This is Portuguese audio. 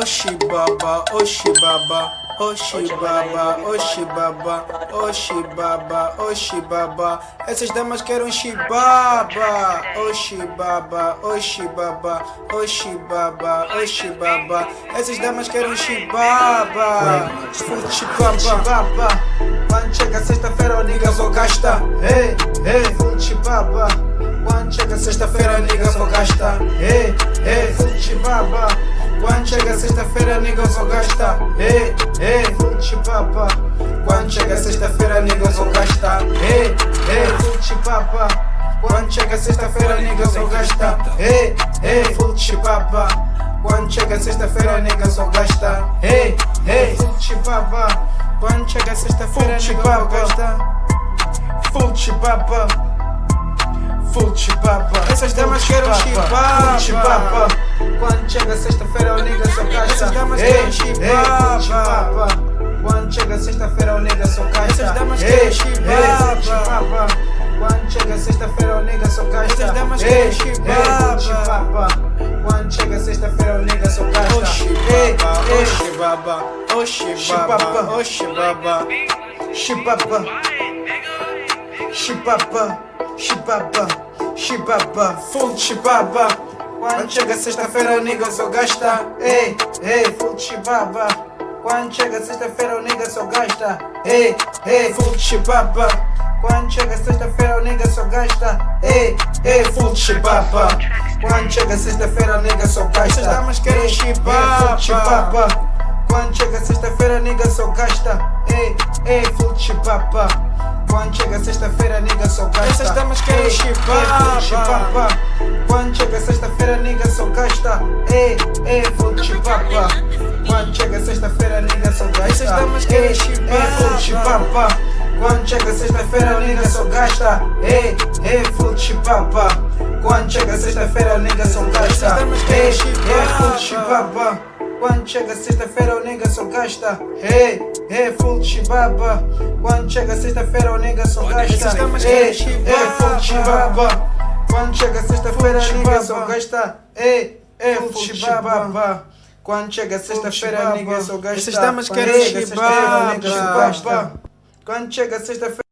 Oxi baba, oxi baba, oxi baba, oxi baba, oxi baba, oxi baba. Essas damas querem xibaba. Oxi baba, oxi baba, oxi baba, oxi baba. Essas damas querem xibaba. Xibaba. Quando chega sexta-feira o nigga só gasta. Hey, hey, xibaba. Quando chega sexta-feira nigga só gasta. Hey, hey, xibaba. Quando chega sexta-feira, nigga só gasta. Ei, ei, chipapa. Quando chega sexta-feira, nigga só gasta. Ei, ei, chipapa. Quando chega sexta-feira, nigga só gasta. Ei, ei, chipapa. Quando chega sexta-feira, nigga só gasta. Ei, ei, chipapa. Quando chega sexta-feira, nigga só gasta. Full chipapa. Full chipapa. Essas damas querem chipapa. Quando chega sexta-feira o nigga só gasta. Essas damas querem chipapa. Quando chega sexta-feira o nigga só gasta. Essas damas querem chipapa. Quando chega sexta-feira o nigga só gasta. Essas damas querem chipapa. Quando chega sexta-feira o nigga só gasta. Oxi baba, oxi baba, oxi baba, chipapa, chipapa, chipapa, chipapa, full chipapa. Quando chega sexta-feira o nigga só gasta. Ei, ei, full chipapa. Quando chega sexta-feira o nigga só gasta. Ei, ei, full chipapa. Quando chega sexta-feira o nigga só gasta. Ei, ei, full chipapa. Quando chega sexta-feira o nigga só gasta. Essas damas querem chipapa. Quando chega sexta-feira nigga só gasta. Ei, ei, full chipapa. Quando chega sexta-feira, nigga só gasta. Essas damas querem chipapa. Quando chega sexta-feira, nigga só gasta. Ei, ei, full chipapa. Quando chega sexta-feira, nigga só gasta. Essas damas querem chipapa. Quando chega sexta-feira, nigga só gasta. Ei, ei, full chipapa. Quando chega sexta-feira, nigga só gasta. Ei, ei, full chipapa. Quando chega sexta-feira o nigga só gasta. Hey, hey, full chibaba. Quando chega sexta-feira o nigga só gasta. Hey, hey, full chibaba. Quando chega sexta-feira o nigga só gasta. Hey, hey, full chibaba. Quando chega sexta-feira o nigga só gasta. Essas damas querem chibaba. Quando chega sexta-feira